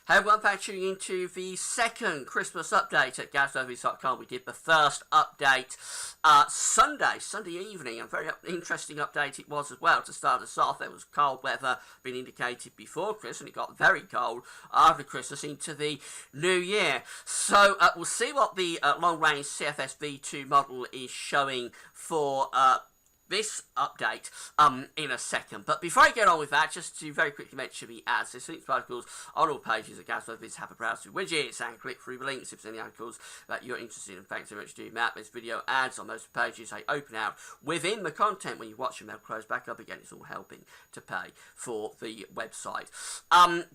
Hey everyone, thanks for tuning into the second Christmas update at GazNovies.com. We did the first update Sunday evening. A very interesting update it was as well to start us off. There was cold weather being indicated before Christmas, and it got very cold after Christmas into the new year. So we'll see what the long-range CFS V2 model is showing for this update in a second. But before I get on with that, just to very quickly mention the ads. There's links to articles on all pages at GazNovies. Have a browse through widgets and click through the links if there's any articles that you're interested in. Thanks so much for doing that. There's video ads on those pages. They open out within the content when you watch them. They'll close back up again. It's all helping to pay for the website.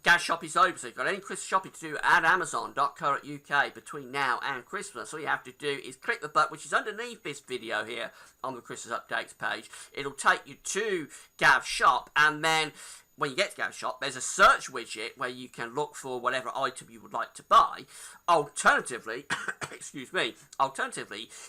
Gaz Shop is open, so if you've got any Christmas shopping to do at Amazon.co.uk between now and Christmas, all you have to do is click the button which is underneath this video here on the Christmas updates page. It'll take you to Gaz Shop, and then when you get to Gaz Shop, there's a search widget where you can look for whatever item you would like to buy. Alternatively,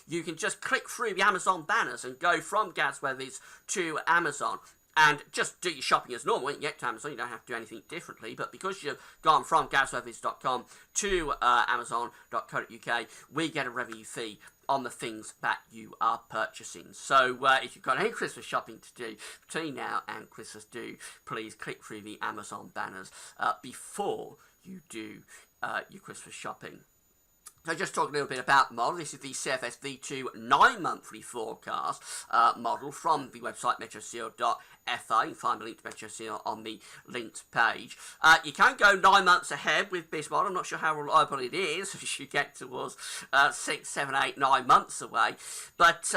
you can just click through the Amazon banners and go from GazWeathers to Amazon and just do your shopping as normal. When you get to Amazon, you don't have to do anything differently, but because you've gone from GazNovies.com to Amazon.co.uk, we get a revenue fee on the things that you are purchasing. So if you've got any Christmas shopping to do between now and Christmas, please click through the Amazon banners before you do your Christmas shopping. So just talk a little bit about the model. This is the CFS V2 9-monthly forecast model from the website metroseal.fa. You can find the link to MetroSeal on the linked page. You can go 9 months ahead with this model. I'm not sure how reliable it is as you get towards 6, 7, 8, 9 months away. But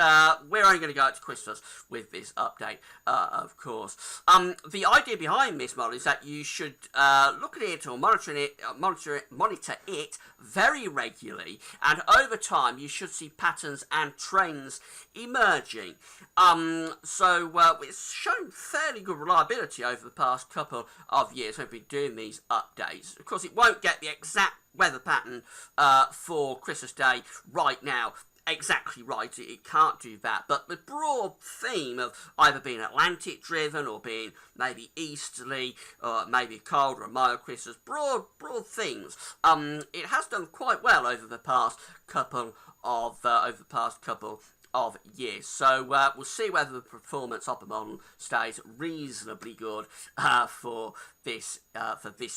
we're only going to go out to Christmas with this update, of course. The idea behind this model is that you should look at it or monitor it very regularly, and over time you should see patterns and trends emerging. So it's shown fairly good reliability over the past couple of years when we've been doing these updates. Of course, it won't get the exact weather pattern for Christmas Day right now exactly right. It can't do that, but the broad theme of either being Atlantic driven or being maybe easterly or maybe cold or a mild Christmas, broad themes, it has done quite well over the past couple of years. So we'll see whether the performance of the model stays reasonably good for this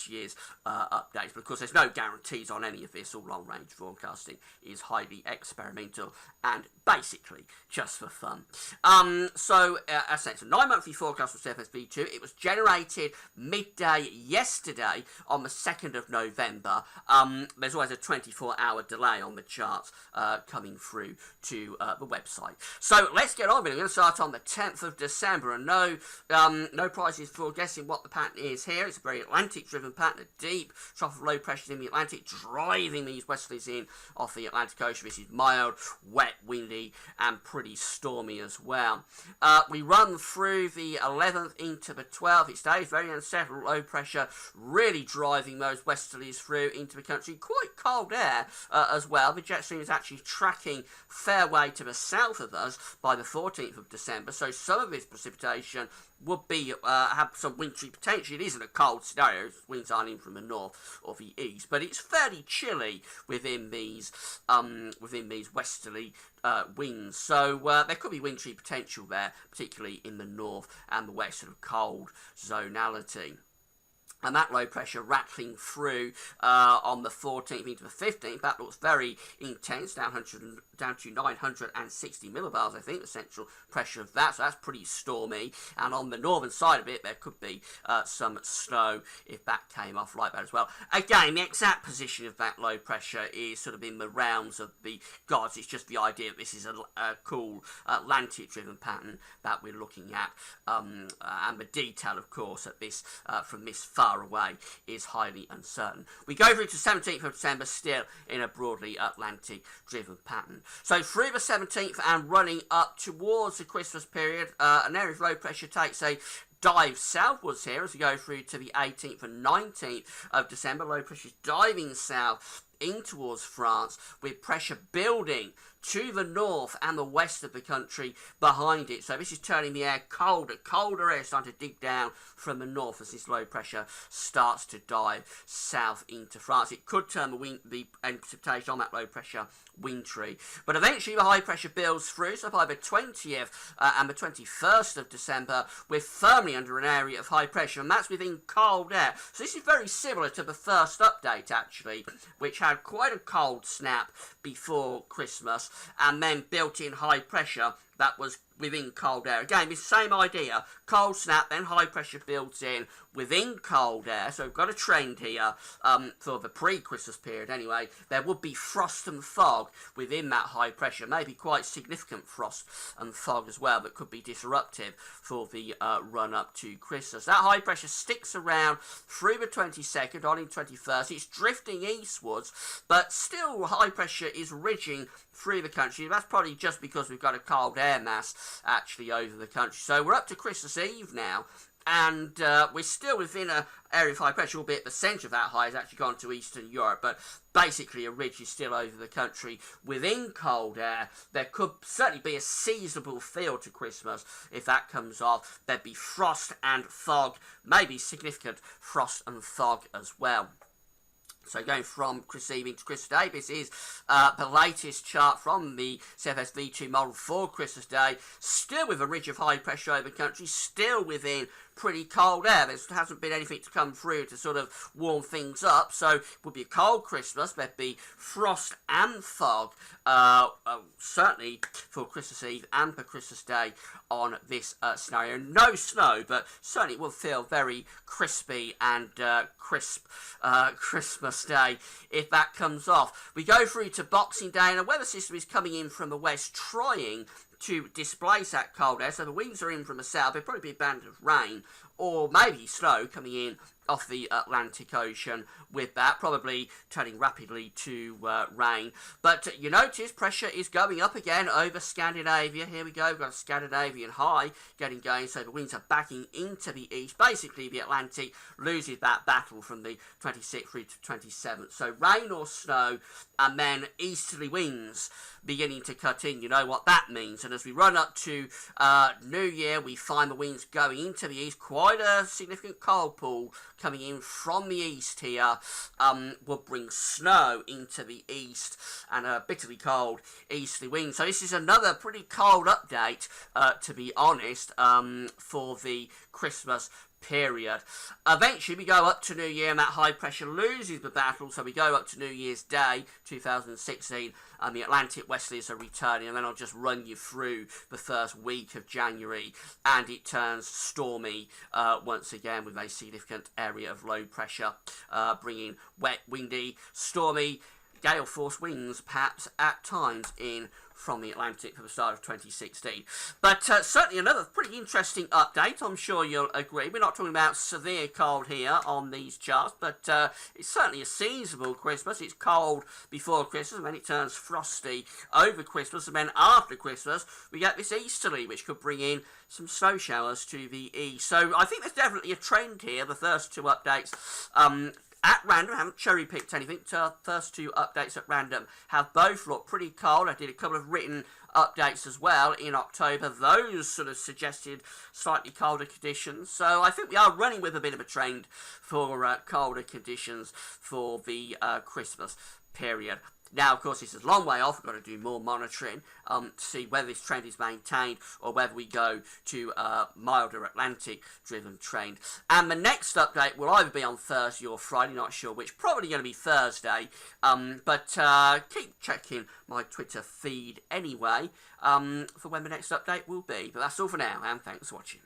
year's updates. But of course, there's no guarantees on any of this. All long-range forecasting is highly experimental and basically just for fun. So as I said, it's a 9-monthly forecast for CFS V2. It was generated midday yesterday on the 2nd of November. There's always a 24-hour delay on the charts coming through to the website. So let's get on with it. We're going to start on the 10th of December, and no prizes for guessing what the pattern is here. It's a very Atlantic-driven pattern, a deep trough of low pressures in the Atlantic, driving these westerlies in off the Atlantic Ocean. This is mild, wet, windy, and pretty stormy as well. We run through the 11th into the 12th. It stays very unsettled, low pressure, really driving those westerlies through into the country. Quite cold air as well. The jet stream is actually tracking fair way to the south of us by the 14th of December, so some of this precipitation would be have some wintry potential. It isn't a cold scenario. Winds aren't in from the north or the east, but it's fairly chilly within these westerly winds. So there could be wintry potential there, particularly in the north and the west, sort of cold zonality. And that low pressure rattling through on the 14th into the 15th, that looks very intense, down to 960 millibars, I think, the central pressure of that, so that's pretty stormy. And on the northern side of it, there could be some snow if that came off like that as well. Again, the exact position of that low pressure is sort of in the realms of the gods. It's just the idea that this is a cool Atlantic-driven pattern that we're looking at, and the detail, of course, at this from this far away is highly uncertain. We go through to 17th of December, still in a broadly Atlantic-driven pattern. So through the 17th and running up towards the Christmas period, an area of low pressure takes a dive southwards here as we go through to the 18th and 19th of December. Low pressure is diving south in towards France, with pressure building to the north and the west of the country behind it. So this is turning the air colder. Colder air starting to dig down from the north as this low pressure starts to dive south into France. It could turn the precipitation on that low pressure wintry. But eventually the high pressure builds through, so by the 20th and the 21st of December, we're firmly under an area of high pressure, and that's within cold air. So this is very similar to the first update, actually, which had quite a cold snap before Christmas, and then built in high pressure that was within cold air. Again, the same idea. Cold snap, then high pressure builds in within cold air. So we've got a trend here for the pre-Christmas period anyway. There would be frost and fog within that high pressure. Maybe quite significant frost and fog as well that could be disruptive for the run-up to Christmas. That high pressure sticks around through the 22nd, on in 21st. It's drifting eastwards, but still high pressure is ridging through the country. That's probably just because we've got a cold air mass actually over the country. So we're up to Christmas Eve now, and we're still within an area of high pressure, albeit the centre of that high has actually gone to Eastern Europe, but basically a ridge is still over the country within cold air. There could certainly be a seasonable feel to Christmas if that comes off. There'd be frost and fog, maybe significant frost and fog as well. So going from Christmas Eve into Christmas Day, this is the latest chart from the CFS V2 model for Christmas Day, still with a ridge of high pressure over the country, still within pretty cold air. There hasn't been anything to come through to sort of warm things up, so it would be a cold Christmas. There'd be frost and fog, certainly for Christmas Eve and for Christmas Day on this scenario. No snow, but certainly it will feel very crispy and crisp Christmas Day if that comes off. We go through to Boxing Day, and a weather system is coming in from the west, trying to displace that cold air. So the winds are in from the south. There'll probably be a band of rain or maybe snow coming in off the Atlantic Ocean with that, probably turning rapidly to rain. But you notice pressure is going up again over Scandinavia. Here we go, we've got a Scandinavian high getting going, so the winds are backing into the east. Basically, the Atlantic loses that battle from the 26th through to 27th. So rain or snow, and then easterly winds beginning to cut in. You know what that means. And as we run up to New Year, we find the winds going into the east. Quite a significant cold pool coming in from the east here will bring snow into the east and a bitterly cold easterly wind. So this is another pretty cold update, to be honest, for the Christmas period. Eventually we go up to New Year and that high pressure loses the battle, so we go up to New Year's Day 2016 and the Atlantic westerlies are returning, and then I'll just run you through the first week of January and it turns stormy once again with a significant area of low pressure bringing wet, windy, stormy, gale force winds perhaps at times in from the Atlantic for the start of 2016. But certainly another pretty interesting update, I'm sure you'll agree. We're not talking about severe cold here on these charts, but it's certainly a seasonable Christmas. It's cold before Christmas, and then it turns frosty over Christmas, and then after Christmas we get this easterly, which could bring in some snow showers to the east. So I think there's definitely a trend here. The first two updates at random, I haven't cherry-picked anything. First two updates at random have both looked pretty cold. I did a couple of written updates as well in October. Those sort of suggested slightly colder conditions. So I think we are running with a bit of a trend for colder conditions for the Christmas period. Now, of course, this is a long way off. We've got to do more monitoring to see whether this trend is maintained or whether we go to a milder Atlantic-driven trend. And the next update will either be on Thursday or Friday, not sure which. Probably going to be Thursday. But keep checking my Twitter feed anyway for when the next update will be. But that's all for now, and thanks for watching.